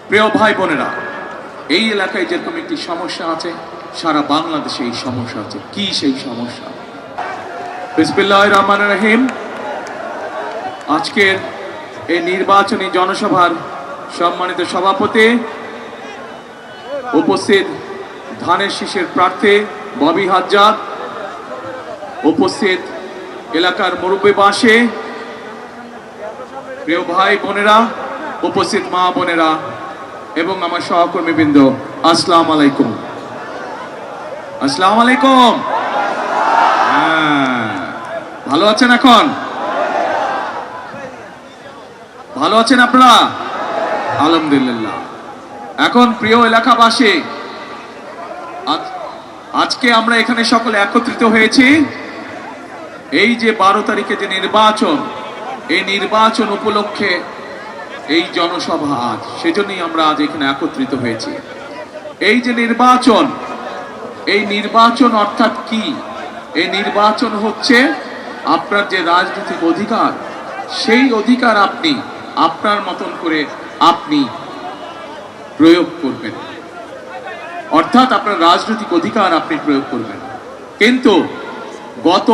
প্রিয় ভাই বোনেরা, এই এলাকায় যেরকম একটি সমস্যা আছে, সারা বাংলাদেশে এই সমস্যা আছে। কি সেই সমস্যা? বিসমিল্লাহির রহমানির রহিম। আজকের এই নির্বাচনী জনসভার সম্মানিত সভাপতি, উপস্থিত ধানের শীষের প্রার্থী ববি হাজ্জাদ, উপস্থিত এলাকার মুরব্বীবাসী, প্রিয় ভাই বোনেরা, উপস্থিত মা বোনেরা এবং আমার সহকর্মীবৃন্দ, আসসালামু আলাইকুম। আসসালামু আলাইকুম। ভালো আছেন? এখন ভালো আছেন আপনারা? আলহামদুলিল্লাহ। এখন প্রিয় এলাকাবাসী, আজকে আমরা এখানে সকলে একত্রিত হয়েছি এই যে 12 তারিখে যে নির্বাচন, এই নির্বাচন উপলক্ষে এই জনসভা আজ, সেজন্যই আমরা আজ এখানে একত্রিত হয়েছি। এই যে নির্বাচন, এই নির্বাচন অর্থাৎ কি? এই নির্বাচন হচ্ছে আপনার যে রাজনৈতিক অধিকার, সেই অধিকার আপনি আপনার মতন করে আপনি প্রয়োগ করবেন, অর্থাৎ আপনার রাজনৈতিক অধিকার আপনি প্রয়োগ করবেন। কিন্তু গত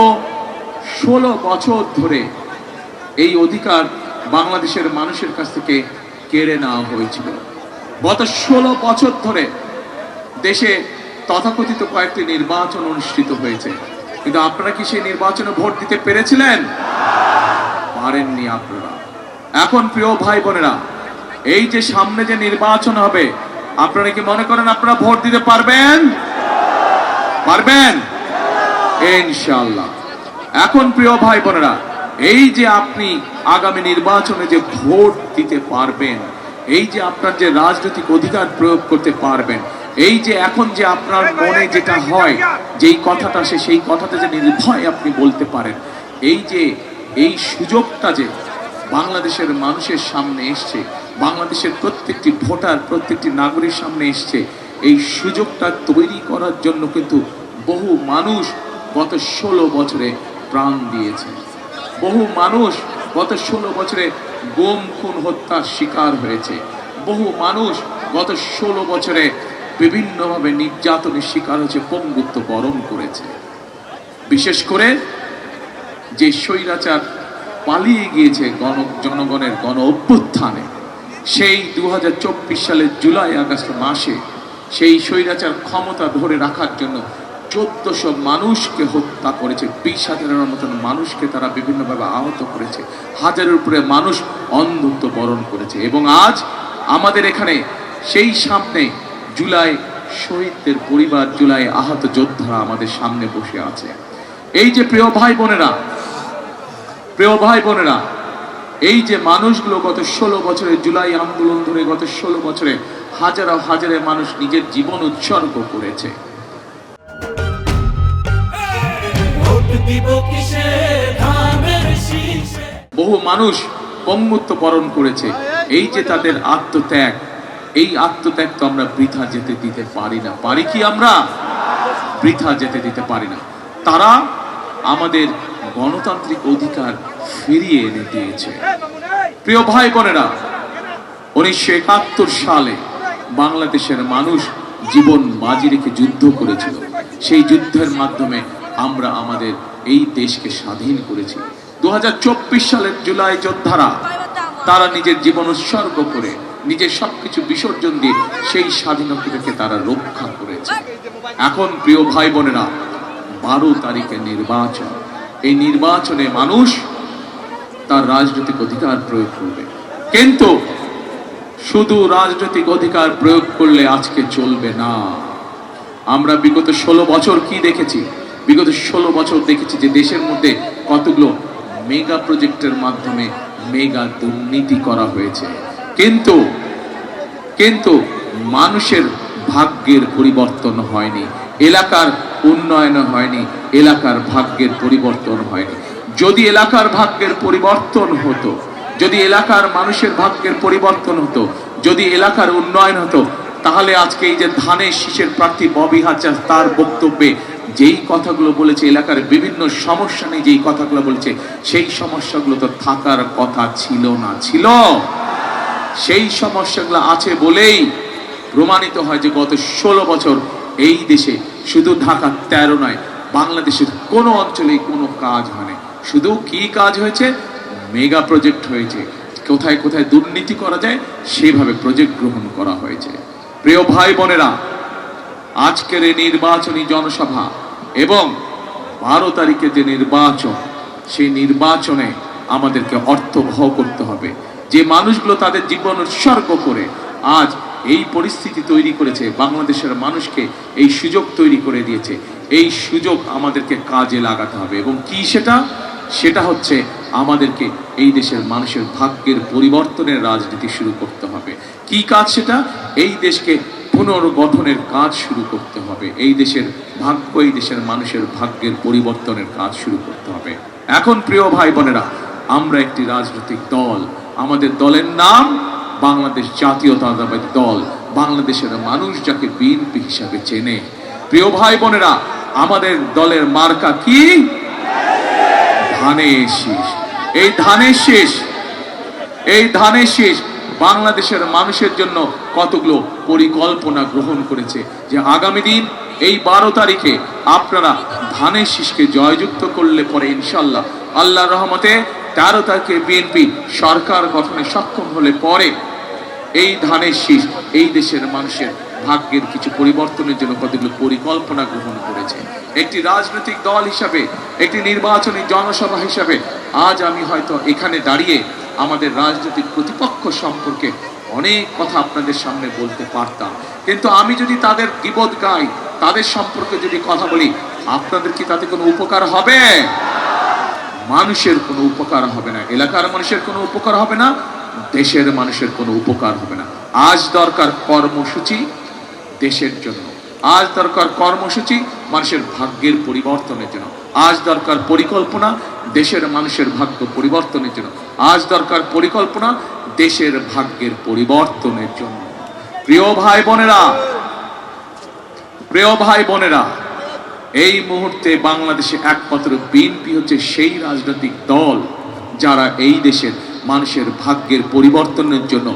16 বছর ধরে এই অধিকার বাংলাদেশের মানুষের কাছ থেকে কেড়ে নেওয়া হয়েছিল। গত 16 বছর ধরে দেশে তথাকথিত কয়েকটি নির্বাচন অনুষ্ঠিত হয়েছে, কিন্তু আপনারা কি সেই নির্বাচনে ভোট দিতে পেরেছিলেন? পারেননি আপনারা। এখন প্রিয় ভাই বোনেরা, এই যে সামনে যে নির্বাচন হবে, আপনারা কি মনে করেন আপনারা ভোট দিতে পারবেন? পারবেন ইনশাআল্লাহ। এখন প্রিয় ভাই বোনেরা, এই যে আপনি আগামী নির্বাচনে যে ভোট দিতে পারবেন, এই যে আপনার যে রাজনৈতিক অধিকার প্রয়োগ করতে পারবেন, এই যে এখন যে আপনার মনে যেটা হয়, যেই কথাটা আসে, সেই কথাটা যে নির্ভয় আপনি বলতে পারেন, এই যে এই সুযোগটা যে বাংলাদেশের মানুষের সামনে এসছে, বাংলাদেশের প্রত্যেকটি ভোটার, প্রত্যেকটি নাগরিকের সামনে এসছে, এই সুযোগটা তৈরি করার জন্য কিন্তু বহু মানুষ গত 16 বছরে প্রাণ দিয়েছে। বহু মানুষ গত 16 বছরে গুম খুন হত্যার শিকার হয়েছে। বহু মানুষ গত 16 বছরে বিভিন্নভাবে নির্যাতনের শিকার হয়েছে, পঙ্গুত্ব বরণ করেছে। বিশেষ করে যে স্বৈরাচার পালিয়ে গিয়েছে জনগণের গণ অভ্যুত্থানে, সেই 2024 সালের জুলাই আগস্ট মাসে সেই স্বৈরাচার ক্ষমতা ধরে রাখার জন্য 1400 মানুষকে হত্যা করেছে, 20,000-এর মতন মানুষকে তারা বিভিন্নভাবে আহত করেছে, হাজারের উপরে মানুষ অন্ধত্ব বরণ করেছে। এবং আজ আমাদের এখানে সেই সামনে জুলাই শহীদদের পরিবার, জুলাই আহত যোদ্ধারা আমাদের সামনে বসে আছে। এই যে প্রিয় ভাই বোনেরা, প্রিয় ভাই বোনেরা, এই যে মানুষগুলো গত 16 বছরে জুলাই আন্দোলন ধরে গত 16 বছরে হাজার হাজারে মানুষ নিজের জীবন উৎসর্গ করেছে। বহু মানুষ পঙ্গুত্ব বরণ করেছে। এই যে তাদের আত্মত্যাগ, এই আত্মত্যাগ তো আমরা বৃথা যেতে দিতে পারি না। পারি কি? আমরা বৃথা যেতে দিতে পারি না। তারা আমাদের গণতান্ত্রিক অধিকার ফিরিয়ে এনে দিয়েছে। প্রিয় ভাই বোনেরা, 1971 সালে বাংলাদেশের মানুষ জীবন বাজি রেখে যুদ্ধ করেছিল। সেই যুদ্ধের মাধ্যমে আমরা আমাদের এই দেশকে স্বাধীন করেছি। 2024 সালের জুলাই যোদ্ধারা তারা নিজের জীবন উৎসর্গ করে, নিজের সবকিছু বিসর্জন দিয়ে সেই স্বাধীনতাকে তারা রক্ষা করেছে। এখন প্রিয় ভাই বোনেরা, 12 তারিখে নির্বাচন। এই নির্বাচনে মানুষ তার রাজনৈতিক অধিকার প্রয়োগ করবে, কিন্তু শুধু রাজনৈতিক অধিকার প্রয়োগ করলে আজকে চলবে না। আমরা বিগত 16 বছর কি দেখেছি? বিগত 16 বছর দেখেছি যে দেশের মধ্যে কতগুলো মেগা প্রজেক্টের মাধ্যমে মেগা দুর্নীতি করা হয়েছে, কিন্তু মানুষের ভাগ্যের পরিবর্তন হয়নি, এলাকার উন্নয়ন হয়নি, এলাকার ভাগ্যের পরিবর্তন হয়নি। যদি এলাকার ভাগ্যের পরিবর্তন হতো, যদি এলাকার মানুষের ভাগ্যের পরিবর্তন হতো, যদি এলাকার উন্নয়ন হতো, তাহলে আজকে এই যে ধানের শীষের প্রার্থী ববি হাজ্জাদ তার বক্তব্যে যেই কথাগুলো বলেছে, এলাকার বিভিন্ন সমস্যা নিয়ে যেই কথাগুলো বলেছে, সেই সমস্যাগুলো তো থাকার কথা ছিল না। সেই সমস্যাগুলো আছে বলেই প্রমাণিত হয় যে গত 16 বছর এই দেশে শুধু ঢাকা 13 নয়, বাংলাদেশের কোনো অঞ্চলেই কোনো কাজ হয়নি। শুধু কি কাজ হয়েছে? মেগা প্রজেক্ট হয়েছে। কোথায় কোথায় দুর্নীতি করা যায় সেভাবে প্রজেক্ট গ্রহণ করা হয়েছে। প্রিয় ভাই বোনেরা, আজকের এই নির্বাচনী জনসভা এবং 12 তারিখে যে নির্বাচন, সেই নির্বাচনে আমাদেরকে অর্থবহ করতে হবে। যে মানুষগুলো তাদের জীবন উৎসর্গ করে আজ এই পরিস্থিতি তৈরি করেছে, বাংলাদেশের মানুষকে এই সুযোগ তৈরি করে দিয়েছে, এই সুযোগ আমাদেরকে কাজে লাগাতে হবে। এবং কি সেটা? সেটা হচ্ছে আমাদেরকে এই দেশের মানুষের ভাগ্যের পরিবর্তনের রাজনীতি শুরু করতে হবে। কি কাজ সেটা? এই দেশকে পুনর্গঠনের কাজ শুরু করতে হবে। এই দেশের ভাগ্য, এই দেশের মানুষের ভাগ্যের পরিবর্তনের কাজ শুরু করতে হবে। এখন প্রিয় ভাই বোনেরা, আমরা একটি রাজনৈতিক দল, আমাদের দলের নাম বাংলাদেশ জাতীয়তাবাদী দল। বাংলাদেশের মানুষ যাকে বিএনপি হিসাবে চেনে। প্রিয় ভাই বোনেরা, আমাদের দলের মার্কা কি? ধানের শীষ। এই ধানের শীষ, এই ধানের শীষ বাংলাদেশের মানুষের জন্য কতগুলো পরিকল্পনা গ্রহণ করেছে যে আগামী দিন এই 12 তারিখে আপনারা ধানের শীষকে জয়যুক্ত করলে পরে ইনশাল্লাহ আল্লাহর রহমতে 13 তারিখে বিএনপি সরকার গঠনে সক্ষম হলে পরে এই ধানের শীষ এই দেশের মানুষের ভাগ্যের কিছু পরিবর্তনের জন্য কতগুলো পরিকল্পনা গ্রহণ করেছে। একটি রাজনৈতিক দল হিসাবে, একটি নির্বাচনী জনসভা হিসাবে আজ আমি হয়তো এখানে দাঁড়িয়ে আমাদের রাজনৈতিক প্রতিপক্ষ সম্পর্কে অনেক কথা আপনাদের সামনে বলতে পারতাম, কিন্তু আমি যদি তাদের গীবত গাই, তাদের সম্পর্কে যদি কথা বলি, আপনাদের কি তাতে কোনো উপকার হবে? মানুষের কোনো উপকার হবে না, এলাকার মানুষের কোনো উপকার হবে না, দেশের মানুষের কোনো উপকার হবে না। আজ দরকার কর্মসূচি দেশের জন্য, আজ দরকার কর্মসূচি মানুষের ভাগ্যের পরিবর্তনের জন্য, আজ দরকার পরিকল্পনা দেশের মানুষের ভাগ্য পরিবর্তনের জন্য, আজ দরকার পরিকল্পনা দেশের ভাগ্যের পরিবর্তনের জন্য। প্রিয় ভাই বোনেরা, প্রিয় ভাই বোনেরা, এই মুহূর্তে বাংলাদেশে একমাত্র বিএনপি হচ্ছে সেই রাজনৈতিক দল যারা এই দেশের মানুষের ভাগ্যের পরিবর্তনের জন্য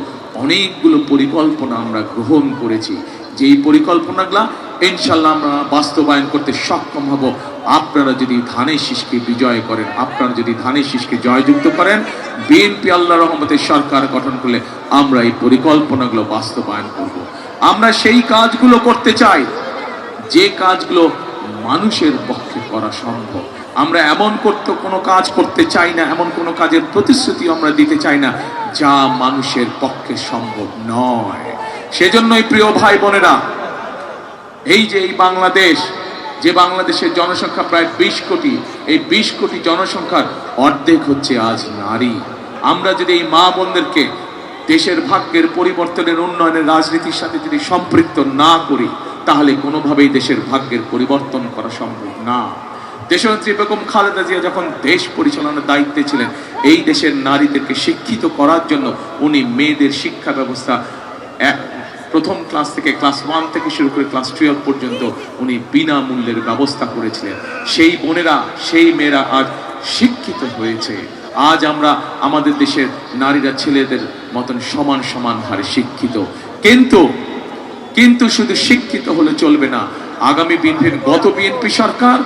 অনেকগুলো পরিকল্পনা আমরা গ্রহণ করেছি। যেই পরিকল্পনাগুলো ইনশাল্লাহ আমরা বাস্তবায়ন করতে সক্ষম হব আপনারা যদি ধানের শীষকে বিজয় করেন, আপনারা যদি ধানের শীষকে জয়যুক্ত করেন। বিএনপি আল্লাহর রহমতে সরকার গঠন করলে আমরা এই পরিকল্পনাগুলো বাস্তবায়ন করব। আমরা সেই কাজগুলো করতে চাই যে কাজগুলো মানুষের পক্ষে করা সম্ভব। আমরা এমন কোনো কাজ করতে চাই না, এমন কোনো কাজের প্রতিশ্রুতি আমরা দিতে চাই না যা মানুষের পক্ষে সম্ভব নয়। সেজন্যই প্রিয় ভাই বোনেরা, এই যে এই বাংলাদেশ, যে বাংলাদেশের জনসংখ্যা প্রায় 20 কোটি, এই 20 কোটি জনসংখ্যার অর্ধেক হচ্ছে আজ নারী। আমরা যদি এই মা বোনদেরকে দেশের ভাগ্যের পরিবর্তনের উন্নয়নের রাজনীতির সাথে যদি সম্পৃক্ত না করি, তাহলে কোনোভাবেই দেশের ভাগ্যের পরিবর্তন করা সম্ভব না। দেশনেত্রী বেগম খালেদা জিয়া যখন দেশ পরিচালনার দায়িত্বে ছিলেন, এই দেশের নারীদেরকে শিক্ষিত করার জন্য উনি মেয়েদের শিক্ষা ব্যবস্থা প্রথম ক্লাস থেকে ক্লাস 1 থেকে শুরু করে ক্লাস 12 পর্যন্ত উনি বিনামূল্যের ব্যবস্থা করেছিলেন। সেই বোনেরা, সেই মেয়েরা আজ শিক্ষিত হয়েছে। আজ আমরা আমাদের দেশের নারীরা ছেলেদের মতন সমান সমান হারে শিক্ষিত। কিন্তু শুধু শিক্ষিত হলে চলবে না। আগামী গত বিএনপি সরকার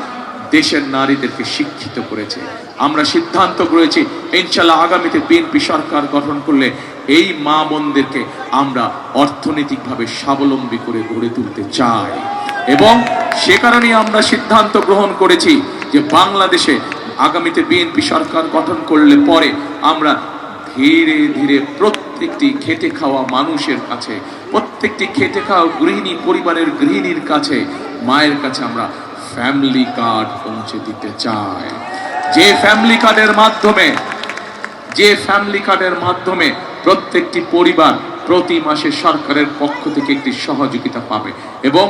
দেশের নারীদেরকে শিক্ষিত করেছে। আমরা সিদ্ধান্ত করেছি ইনশাল্লাহ আগামীতে বিএনপি সরকার গঠন করলে এই মা বোনদেরকে আমরা অর্থনৈতিকভাবে স্বাবলম্বী করে গড়ে তুলতে চাই। এবং সে কারণে আমরা সিদ্ধান্ত গ্রহণ করেছি যে বাংলাদেশে আগামীতে বিএনপি সরকার গঠন করলে পরে আমরা ধীরে ধীরে প্রত্যেকটি খেটে খাওয়া মানুষের কাছে, প্রত্যেকটি খেটে খাওয়া গৃহিণী, পরিবারের গৃহিণীর কাছে, মায়ের কাছে আমরা ফ্যামিলি কার্ড পৌঁছে দিতে চাই। যে ফ্যামিলি কার্ডের মাধ্যমে প্রত্যেকটি পরিবার প্রতি মাসে সরকারের পক্ষ থেকে একটি সহযোগিতা পাবে এবং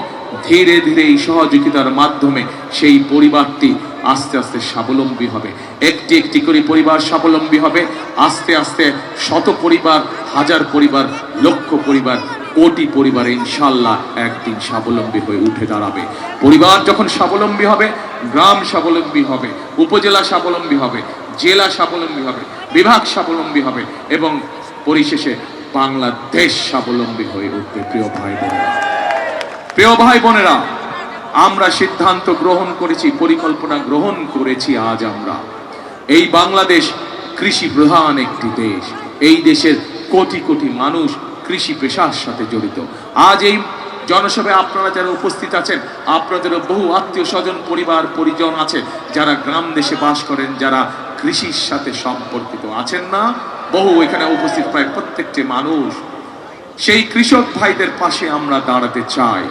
ধীরে ধীরে এই সহযোগিতার মাধ্যমে সেই পরিবারটি আস্তে আস্তে স্বাবলম্বী হবে। একটি একটি করে পরিবার স্বাবলম্বী হবে। আস্তে আস্তে শত পরিবার, হাজার পরিবার, লক্ষ পরিবার, কোটি পরিবার ইনশাল্লাহ একদিন স্বাবলম্বী হয়ে উঠে দাঁড়াবে। পরিবার যখন স্বাবলম্বী হবে, গ্রাম স্বাবলম্বী হবে, উপজেলা স্বাবলম্বী হবে, জেলা স্বাবলম্বী হবে, বিভাগ স্বাবলম্বী হবে এবং পরিশেষে বাংলাদেশ স্বাবলম্বী হয়ে উঠবে। প্রিয় ভাই বোনেরা, প্রিয় ভাই বোনেরা, আমরা সিদ্ধান্ত গ্রহণ করেছি, পরিকল্পনা গ্রহণ করেছি। আজ আমরা এই বাংলাদেশ কৃষি প্রধান একটি দেশ। এই দেশের কোটি কোটি মানুষ কৃষি পেশার সাথে জড়িত। আজ এই জনসভায় আপনারা যারা উপস্থিত আছেন, আপনাদেরও বহু আত্মীয় স্বজন, পরিবার পরিজন আছে যারা গ্রাম দেশে বাস করেন, যারা কৃষির সাথে সম্পর্কিত আছেন না? বহু এখানে উপস্থিত প্রায় প্রত্যেকটি মানুষ। সেই কৃষক ভাইদের পাশে আমরা দাঁড়াতে চাই।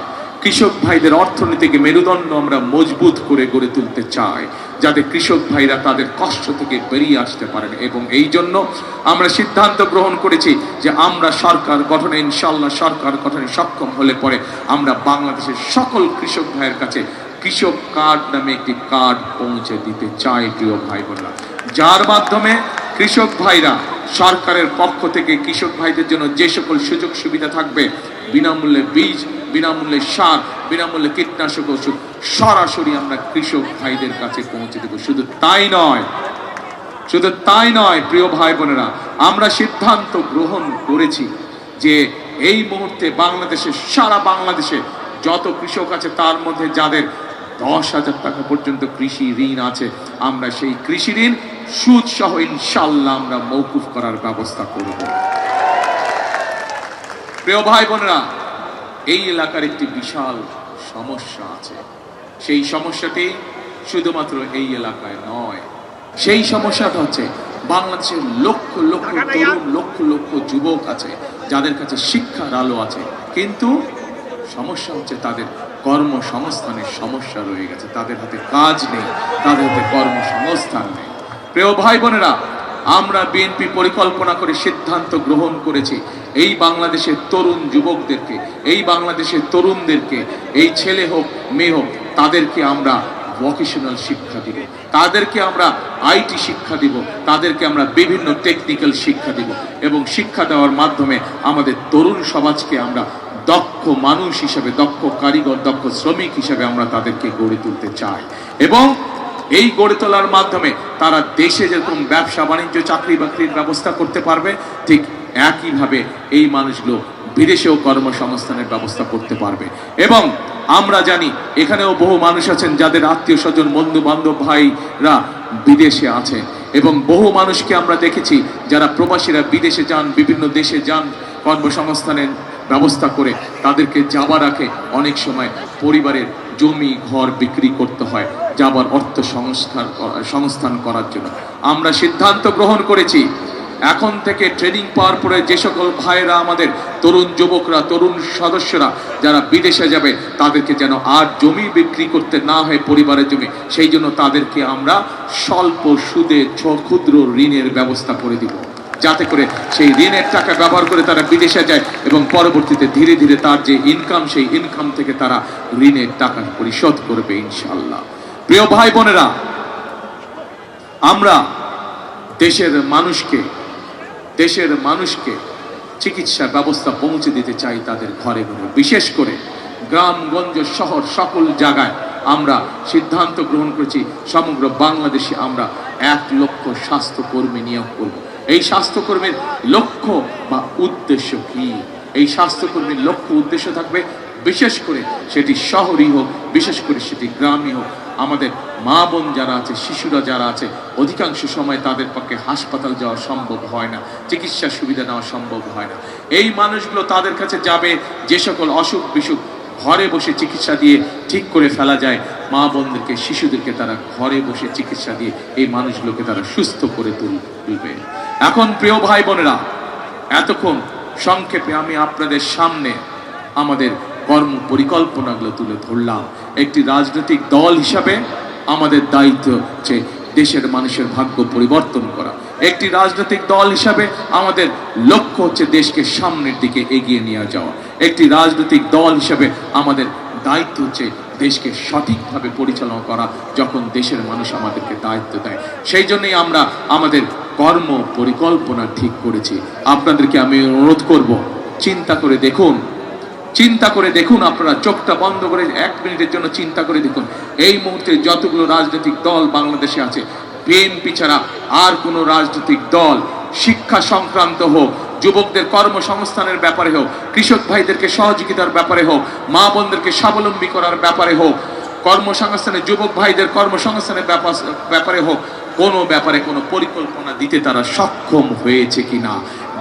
কৃষক ভাইদের অর্থনীতিকে মেরুদণ্ড আমরা মজবুত করে গড়ে তুলতে চাই, যাতে কৃষক ভাইরা তাদের কষ্ট থেকে বেরিয়ে আসতে পারেন। এবং এই জন্য আমরা সিদ্ধান্ত গ্রহণ করেছি যে আমরা সরকার গঠনে, ইনশাআল্লাহ সরকার গঠনে সক্ষম হলে পরে আমরা বাংলাদেশের সকল কৃষক ভাইয়ের কাছে কৃষক কার্ড নামে একটি কার্ড পৌঁছে দিতে চাই। প্রিয় ভাই বোনেরা, যার মাধ্যমে কৃষক ভাইরা সরকারের পক্ষ থেকে কৃষক ভাইদের জন্য যে সকল সুযোগ সুবিধা থাকবে, বিনামূল্যে বীজ, বিনামূল্যে সার, বিনামূল্যে কীটনাশক ওষুধ সরাসরি আমরা কৃষক ভাইদের কাছে পৌঁছে দেব। শুধু তাই নয়, শুধু তাই নয় প্রিয় ভাই বোনেরা, আমরা সিদ্ধান্ত গ্রহণ করেছি যে এই মুহূর্তে বাংলাদেশে, সারা বাংলাদেশে যত কৃষক আছে তার মধ্যে যাদের 10,000 টাকা পর্যন্ত কৃষি ঋণ আছে, আমরা সেই কৃষি ঋণ সুদ সহ ইনশাআল্লাহ আমরা মওকুফ করার ব্যবস্থা করব। প্রিয় ভাই বোনেরা, এই এলাকার একটি বিশাল সমস্যা আছে। সেই সমস্যাটি শুধুমাত্র এই এলাকায় নয়, সেই সমস্যাটা হচ্ছে বাংলাদেশের লক্ষ লক্ষ তরুণ, লক্ষ লক্ষ যুবক আছে যাদের কাছে শিক্ষার আলো আছে, কিন্তু সমস্যা হচ্ছে তাদের কর্মসংস্থানের সমস্যা রয়ে গেছে। তাদের হাতে কাজ নেই, তাদের হাতে কর্মসংস্থান নেই। প্রিয় ভাই বোনেরা, আমরা বিএনপি পরিকল্পনা করে সিদ্ধান্ত গ্রহণ করেছি এই বাংলাদেশের তরুণ যুবকদেরকে, এই বাংলাদেশের তরুণদেরকে, এই ছেলে হোক মেয়ে হোক, তাদেরকে আমরা ভোকেশনাল শিক্ষা দিব, তাদেরকে আমরা আইটি শিক্ষা দিব, তাদেরকে আমরা বিভিন্ন টেকনিক্যাল শিক্ষা দিব। এবং শিক্ষা দেওয়ার মাধ্যমে আমাদের তরুণ সমাজকে আমরা দক্ষ মানুষ হিসেবে, দক্ষ কারিগর, দক্ষ শ্রমিক হিসেবে আমরা তাদেরকে গড়ে তুলতে চাই। এবং এই গড়ে তোলার মাধ্যমে তারা দেশে যেরকম ব্যবসা বাণিজ্য, চাকরি বাকরির ব্যবস্থা করতে পারবে, ঠিক একইভাবে এই মানুষগুলো বিদেশেও কর্মসংস্থানের ব্যবস্থা করতে পারবে। এবং আমরা জানি এখানেও বহু মানুষ আছেন যাদের আত্মীয় স্বজন, বন্ধু বান্ধব, ভাইরা বিদেশে আছেন। এবং বহু মানুষকে আমরা দেখেছি যারা প্রবাসীরা বিদেশে যান, বিভিন্ন দেশে যান, কর্মসংস্থানের ব্যবস্থা করে তাদেরকে যাবার আগে অনেক সময় পরিবারের জমি ঘর বিক্রি করতে হয় যাবার অর্থ সংস্থান করার জন্য। আমরা সিদ্ধান্ত গ্রহণ করেছি এখন থেকে ট্রেনিং পাওয়ার পরে যে সকল ভাইয়েরা, আমাদের তরুণ যুবকরা, তরুণ সদস্যরা যারা বিদেশে যাবে, তাদেরকে যেন আর জমি বিক্রি করতে না হয়, পরিবারের জমি, সেই জন্য তাদেরকে আমরা স্বল্প সুদে ক্ষুদ্র ঋণের ব্যবস্থা করে দিব, যাতে করে সেই ঋণের টাকা ব্যবহার করে তারা বিদেশে যায় এবং পরবর্তীতে ধীরে ধীরে তার যে ইনকাম, সেই ইনকাম থেকে তারা ঋণের টাকা পরিশোধ করবে ইনশাআল্লাহ। প্রিয় ভাই বোনেরা, আমরা দেশের মানুষকে চিকিৎসা ব্যবস্থা পৌঁছে দিতে চাই তাদের ঘরে ঘরে। বিশেষ করে গ্রামগঞ্জ, শহর, সকল জায়গায় আমরা সিদ্ধান্ত গ্রহণ করেছি সমগ্র বাংলাদেশে আমরা 1 লক্ষ স্বাস্থ্যকর্মী নিয়োগ করব। এই স্বাস্থ্যকর্মীর লক্ষ্য বা উদ্দেশ্য কি? এই স্বাস্থ্যকর্মীর লক্ষ্য উদ্দেশ্য থাকবে, বিশেষ করে সেটি শহরই হোক, বিশেষ করে সেটি গ্রামই হোক, আমাদের মা বোন যারা আছে, শিশুরা যারা আছে, অধিকাংশ সময় তাদের পক্ষে হাসপাতাল যাওয়া সম্ভব হয় না, চিকিৎসা সুবিধা নেওয়া সম্ভব হয় না। এই মানুষগুলো তাদের কাছে যাবে, যে সকল অসুখ বিসুখ ঘরে বসে চিকিৎসা দিয়ে ঠিক করে ফেলা যায়, মা বোনদেরকে, শিশুদেরকে তারা ঘরে বসে চিকিৎসা দিয়ে এই মানুষগুলোকে তারা সুস্থ করে তুলবে। এখন প্রিয় ভাই বোনেরা, এতক্ষণ সংক্ষেপে আমি আপনাদের সামনে আমাদের কর্ম পরিকল্পনাগুলো তুলে ধরলাম। একটি রাজনৈতিক দল হিসাবে আমাদের দায়িত্ব হচ্ছে দেশের মানুষের ভাগ্য পরিবর্তন করা। একটি রাজনৈতিক দল হিসাবে আমাদের লক্ষ্য হচ্ছে দেশকে সামনের দিকে এগিয়ে নিয়ে যাওয়া। একটি রাজনৈতিক দল হিসাবে আমাদের দায়িত্ব হচ্ছে দেশকে সঠিকভাবে পরিচালনা করা, যখন দেশের মানুষ আমাদেরকে দায়িত্ব দেয়। সেই জন্যই আমরা আমাদের কর্ম পরিকল্পনা ঠিক করেছি। আপনাদেরকে আমি অনুরোধ করব, চিন্তা করে দেখুন, আপনারা চোখটা বন্ধ করে 1 মিনিটের জন্য চিন্তা করে দেখুন, এই মুহূর্তে যতগুলো রাজনৈতিক দল বাংলাদেশে আছে, বিএনপি ছাড়া আর কোনো রাজনৈতিক দল শিক্ষা সংক্রান্ত হোক, যুবকদের কর্মসংস্থানের ব্যাপারে হোক, কৃষক ভাইদেরকে সহযোগিতার ব্যাপারে হোক, মা বোনদেরকে স্বাবলম্বী করার ব্যাপারে হোক, কর্মসংস্থানে যুবক ভাইদের কর্মসংস্থানের ব্যাপারে হোক, কোনো ব্যাপারে কোনো পরিকল্পনা দিতে তারা সক্ষম হয়েছে কিনা।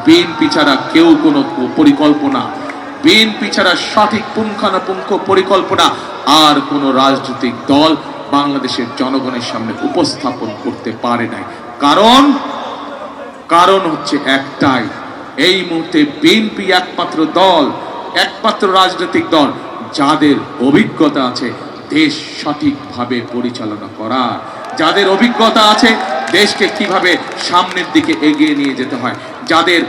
বিএনপি ছাড়া কেউ কোনো পরিকল্পনা, বিএনপি ছাড়া সঠিক পুঙ্খানুপুঙ্খ পরিকল্পনা আর কোনো রাজনৈতিক দল বাংলাদেশের জনগণের সামনে উপস্থাপন করতে পারে নাই। কারণ হচ্ছে একটাই, এই মুহূর্তে বিএনপি একমাত্র দল, একমাত্র রাজনৈতিক দল যাদের অভিজ্ঞতা আছে দেশ সঠিকভাবে পরিচালনা করা, যাদের অভিজ্ঞতা আছে দেশকে কিভাবে সামনের দিকে এগিয়ে নিয়ে যেতে হয়, যাদের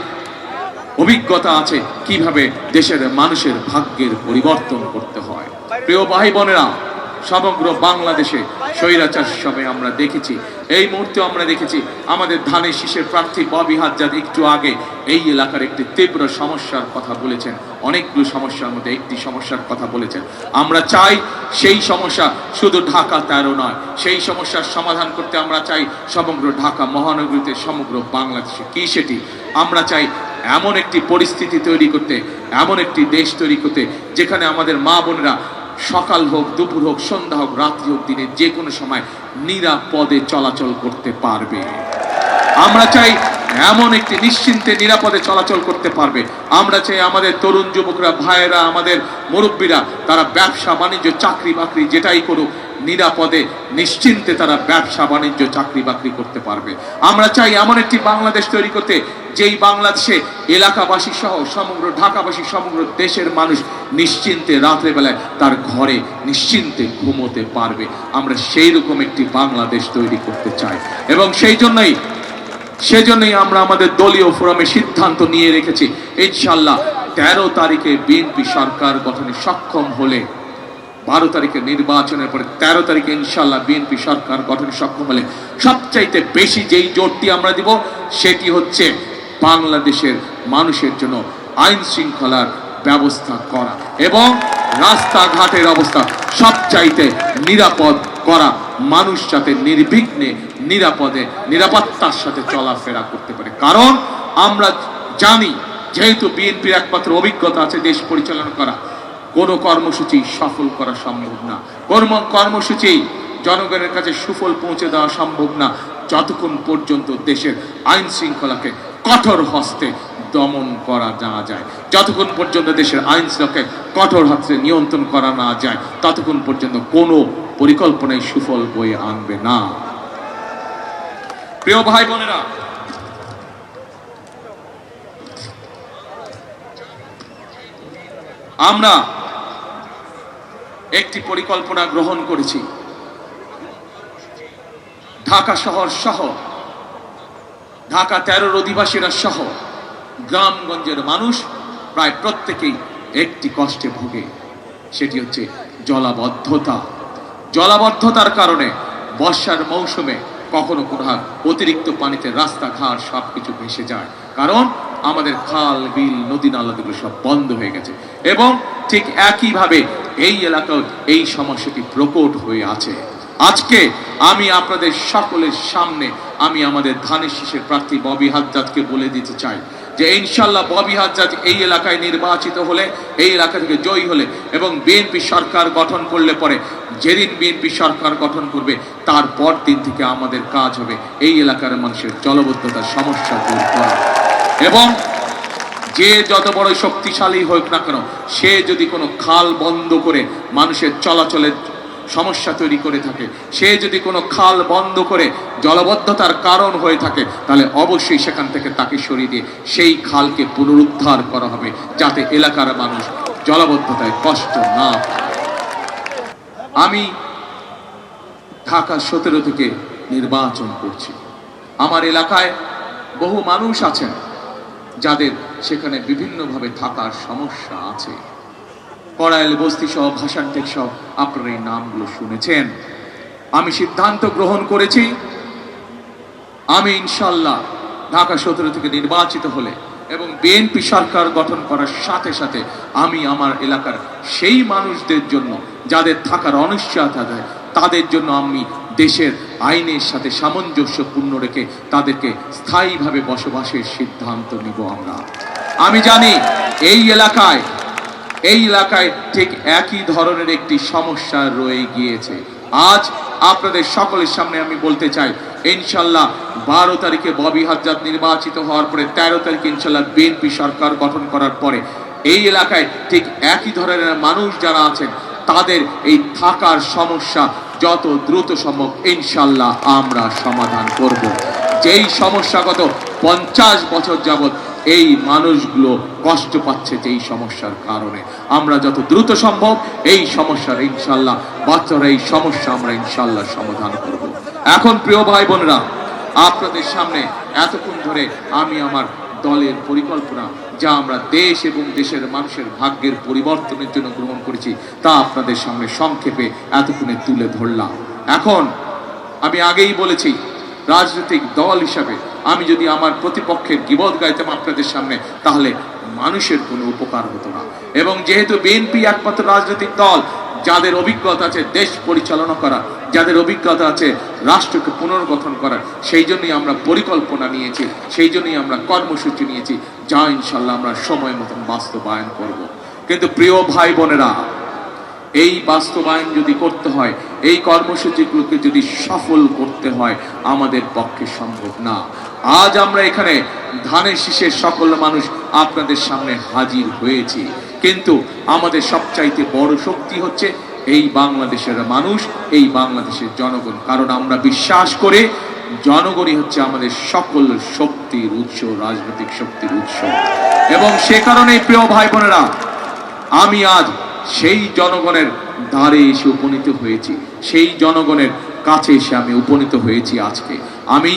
অভিজ্ঞতা আছে কিভাবে দেশের মানুষের ভাগ্যের পরিবর্তন করতে হয়। প্রিয় ভাই বোনেরা, সমগ্র বাংলাদেশে স্বৈরাচার সময় আমরা দেখেছি, এই মুহূর্তে আমরা দেখেছি আমাদের ধানের শীষের প্রার্থী ববি হাজ্জাদ একটু আগে এই এলাকার একটি তীব্র সমস্যার কথা বলেছেন, অনেকগুলো সমস্যার মধ্যে একটি সমস্যার কথা বলেছেন। আমরা চাই সেই সমস্যা শুধু ঢাকা 13 নয়, সেই সমস্যার সমাধান করতে আমরা চাই সমগ্র ঢাকা মহানগরীতে, সমগ্র বাংলাদেশে। কি সেটি? আমরা চাই এমন একটি পরিস্থিতি তৈরি করতে, এমন একটি দেশ তৈরি করতে যেখানে আমাদের মা বোনেরা সকাল হোক, দুপুর হোক, সন্ধ্যা হোক, রাত্রি হোক, দিনে যে কোনো সময় নিরাপদে চলাচল করতে পারবে। আমরা চাই এমন একটি নিশ্চিন্তে নিরাপদে চলাচল করতে পারবে। আমরা চাই আমাদের তরুণ যুবকরা, ভাইয়েরা, আমাদের মুরব্বীরা তারা ব্যবসা বাণিজ্য, চাকরি বাকরি যেটাই করুক, নিরাপদে নিশ্চিন্তে তারা ব্যবসা বাণিজ্য, চাকরি বাকরি করতে পারবে। আমরা চাই এমন একটি বাংলাদেশ তৈরি করতে যেই বাংলাদেশে এলাকাবাসী সহ সমগ্র ঢাকাবাসী, সমগ্র দেশের মানুষ নিশ্চিন্তে রাত্রেবেলায় তার ঘরে নিশ্চিন্তে ঘুমোতে পারবে। আমরা সেই রকম একটি বাংলাদেশ তৈরি করতে চাই এবং সেজন্যই আমরা আমাদের দলীয় ফোরামে সিদ্ধান্ত নিয়ে রেখেছি, ইনশাআল্লাহ 13 তারিখে বিএনপি সরকার গঠনে সক্ষম হলে, 12 তারিখে নির্বাচনের পরে 13 তারিখে ইনশাআল্লাহ বিএনপি সরকার গঠনে সক্ষম হলে সবচাইতে বেশি যেই জোরটি আমরা দিব সেটি হচ্ছে বাংলাদেশের মানুষের জন্য আইন শৃঙ্খলার ব্যবস্থা করা এবং রাস্তাঘাটের অবস্থা সবচাইতে নিরাপদ করা, মানুষ যাতে নির্বিঘ্নে নিরাপদে নিরাপত্তার সাথে চলাফেরা করতে পারে। কারণ আমরা জানি যেহেতু বিএনপির একমাত্র অভিজ্ঞতা আছে দেশ পরিচালনা করা, কোনো কর্মসূচি সফল করা সম্ভব না, কর্মসূচি জনগণের কাছে সুফল পৌঁছে দেওয়া সম্ভব না যতক্ষণ পর্যন্ত দেশের আইন শৃঙ্খলাকে কঠোর হস্তে দমন করা না যায়, যতক্ষণ পর্যন্ত দেশের আইন শৃঙ্খলাকে কঠোর হস্তে নিয়ন্ত্রণ করা না যায়, ততক্ষণ পর্যন্ত কোনো পরিকল্পনায় সুফল বয়ে আনবে না। প্রিয় ভাই বোনেরা, আমরা একটি পরিকল্পনা গ্রহণ করেছি। ঢাকা শহর সহ, ঢাকা 13 অধিবাসীরা সহ গ্রামগঞ্জের মানুষ প্রায় প্রত্যেকেই একটি কষ্টে ভোগে, সেটি হচ্ছে জলাবদ্ধতা। জলাবদ্ধতার কারণে বর্ষার মৌসুমে কখনো কোথাও অতিরিক্ত পানিতে রাস্তাঘাট সবকিছু ভেসে যায়, কারণ আমাদের খাল, বিল, নদী নালাগুলো সব বন্ধ হয়ে গেছে এবং ঠিক একইভাবে এই এলাকায় এই সমস্যাটি প্রকট হয়ে আছে। আজকে আমি আপনাদের সকলের সামনে আমি আমাদের ধানের শীষের প্রার্থী ববি হাজ্জাদকে বলে দিতে চাই যে ইনশাআল্লাহ ববি হাজ্জাদ এই এলাকায় নির্বাচিত হলে, এই এলাকা থেকে জয়ী হলে এবং বিএনপি সরকার গঠন করলে পরে, যেদিন বিএনপি সরকার গঠন করবে তারপর দিন থেকে আমাদের কাজ হবে এই এলাকার মানুষের জলবদ্ধতার সমস্যা দূর করা এবং যে যত বড় শক্তিশালী হোক না কেন, সে যদি কোনো খাল বন্ধ করে মানুষের চলাচলের সমস্যা তৈরি করে থাকে, সে যদি কোনো খাল বন্ধ করে জলবদ্ধতার কারণ হয়ে থাকে, তাহলে অবশ্যই সেখান থেকে তাকে সরিয়ে দিয়ে সেই খালকে পুনরুদ্ধার করা হবে যাতে এলাকার মানুষ জলবদ্ধতায় কষ্ট না পায়। আমি ঢাকা 17 থেকে নির্বাচন করছি। আমার এলাকায় বহু মানুষ আছেন যাদের সেখানে বিভিন্নভাবে থাকার সমস্যা আছে। কড়াইল বস্তি সহ, ভাসানটেক সহ আপনারা এই নামগুলো শুনেছেন। আমি সিদ্ধান্ত গ্রহণ করেছি আমি ইনশাআল্লাহ ঢাকা 17 থেকে নির্বাচিত হলে এবং বিএনপি সরকার গঠন করার সাথে সাথে আমি আমার এলাকার সেই মানুষদের জন্য যাদের থাকার অনিশ্চয়তা দেয়, তাদের জন্য আমি দেশের আইনের সাথে সামঞ্জস্যপূর্ণ রেখে তাদেরকে স্থায়ীভাবে বসবাসের সিদ্ধান্ত নিব আমরা। আমি জানি এই এলাকায় ঠিক একই ধরনের একটি সমস্যা রয়ে গিয়েছে। আজ আপনাদের সকলের সামনে আমি বলতে চাই, ইনশাল্লাহ 12 তারিখে ববি হাজ্জাদ নির্বাচিত হওয়ার পরে 13 তারিখে ইনশাল্লাহ বিএনপি সরকার গঠন করার পরে এই এলাকায় ঠিক একই ধরনের মানুষ যারা আছেন তাদের এই থাকার সমস্যা যত দ্রুত সম্ভব ইনশাল্লাহ আমরা সমাধান করব। যেই সমস্যাগত 50 বছর যাবত এই মানুষগুলো কষ্ট পাচ্ছে যেই সমস্যার কারণে, আমরা যত দ্রুত সম্ভব এই সমস্যার ইনশাল্লাহ বাচ্চারা এই সমস্যা আমরা ইনশাল্লাহ সমাধান করব। এখন প্রিয় ভাই বোনেরা, আপনাদের সামনে এতক্ষণ ধরে আমি আমার দলের পরিকল্পনা যা আমরা দেশ এবং দেশের মানুষের ভাগ্যের পরিবর্তনের জন্য গ্রহণ করেছি তা আপনাদের সামনে সংক্ষেপে এতক্ষণে তুলে ধরলাম। এখন আমি আগেই বলেছি, রাজনৈতিক দল হিসাবে আমি যদি আমার প্রতিপক্ষের গীবত গাইতাম আপনাদের সামনে তাহলে মানুষের কোনো উপকার হতো না। এবং যেহেতু বিএনপি একমাত্র রাজনৈতিক দল যাদের অভিজ্ঞতা আছে দেশ পরিচালনা করা, যাদের অভিজ্ঞতা আছে রাষ্ট্রকে পুনর্গঠন করার, সেই জন্যই আমরা পরিকল্পনা নিয়েছি, সেই জন্যই আমরা কর্মসূচি নিয়েছি যা ইনশাল্লাহ আমরা সময় মতন বাস্তবায়ন করব। কিন্তু প্রিয় ভাই বোনেরা, এই বাস্তবায়ন যদি করতে হয়, এই কর্মসূচিগুলোকে যদি সফল করতে হয় আমাদের পক্ষে সম্ভব না। আজ আমরা এখানে ধানের শীষের সকল মানুষ আপনাদের সামনে হাজির হয়েছি, কিন্তু আমাদের সবচাইতে বড় শক্তি হচ্ছে এই বাংলাদেশের মানুষ, এই বাংলাদেশের জনগণ। কারণ আমরা বিশ্বাস করে জনগণই হচ্ছে আমাদের সকল শক্তির উৎস, রাজনৈতিক শক্তির উৎস। এবং সে কারণে প্রিয় ভাই বোনেরা, আমি আজ সেই জনগণের ধারে এসে উপনীত হয়েছি, সেই জনগণের কাছে এসে আমি উপনীত হয়েছি। আজকে আমি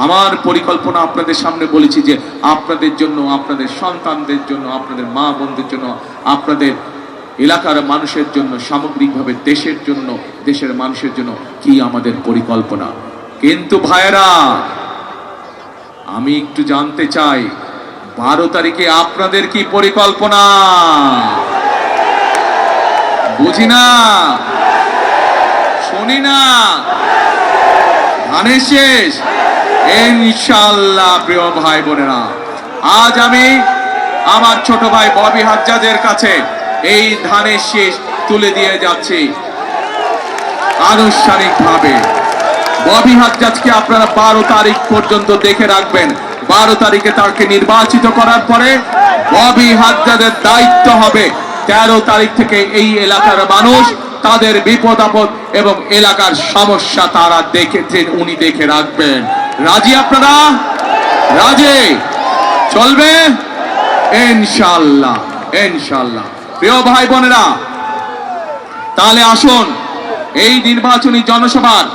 আমার পরিকল্পনা আপনাদের সামনে বলেছি যে আপনাদের জন্য, আপনাদের সন্তানদের জন্য, আপনাদের মা বোনদের জন্য, আপনাদের এলাকার মানুষের জন্য, সামগ্রিকভাবে দেশের জন্য, দেশের মানুষের জন্য কি আমাদের পরিকল্পনা। কিন্তু ভাইয়েরা, আমি একটু জানতে চাই 12 তারিখে আপনাদের কি পরিকল্পনা? বুঝি না, শুনি না, ধানের শেষ ইনশাআল্লাহ। প্রিয় ভাই বোনেরা, আজ আমি আমার ছোট ভাই ববি হাজ্জাদের কাছে এই ধানের শেষ তুলে দিয়ে যাচ্ছি আনুষ্ঠানিকভাবে। ববি হাজ্জাদকে আপনারা 12 তারিখ পর্যন্ত দেখে রাখবেন। 12 তারিখে তাকে নির্বাচিত করার পরে ববি হাজ্জাদের দায়িত্ব হবে 13 তারিখ থেকে এই এলাকার মানুষ তাদের বিপদ আপদ এবং এলাকার সমস্যা তারা দেখেছেন, উনি দেখে রাখবেন। রাজি আপনারা? রাজি? চলবে ইনশাআল্লাহ, ইনশাআল্লাহ। প্রিয় ভাই বোনেরা, তাহলে আসুন এই নির্বাচনী জনসভার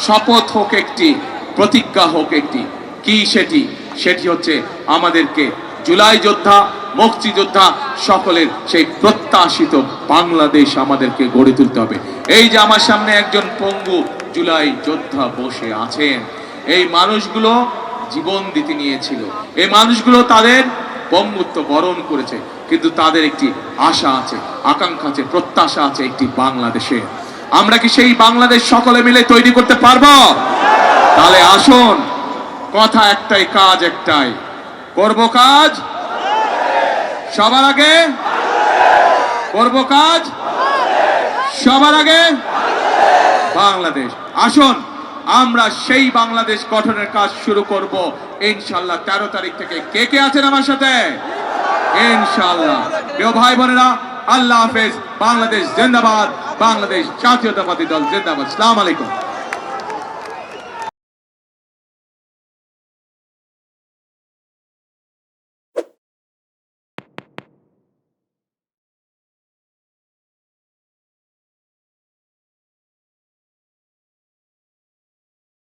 শপথ হোক একটি, প্রতিজ্ঞা হোক একটি। কি সেটি? সেটি হচ্ছে আমাদেরকে জুলাই যোদ্ধা, মুক্তিযোদ্ধা সকলের সেই প্রত্যাশিত বাংলাদেশ আমাদেরকে গড়ে তুলতে হবে। এই যে আমার সামনে একজন পঙ্গু জুলাই যোদ্ধা বসে আছেন, এই মানুষগুলো জীবন দিতে নিয়েছিল, এই মানুষগুলো তাদের পঙ্গুত্ব বরণ করেছে, কিন্তু তাদের একটি আশা আছে, আকাঙ্ক্ষা আছে, প্রত্যাশা আছে একটি বাংলাদেশে। আমরা কি সেই বাংলাদেশ সকলে মিলে তৈরি করতে পারবো? তাহলে আসুন, কথা একটাই, কাজ একটাই, করব কাজ সবার আগে, করব কাজ সবার আগে, বাংলাদেশ। আসুন আমরা সেই বাংলাদেশ গঠনের কাজ শুরু করব ইনশাআল্লাহ 13 তারিখ থেকে। কে কে আছেন আমার সাথে? ইনশাআল্লাহ। প্রিয় ভাই বোনেরা, আল্লাহ হাফেজ। বাংলাদেশ জিন্দাবাদ, বাংলাদেশ জাতীয়তাবাদী দল জিন্দাবাদ। আসসালামু আলাইকুম।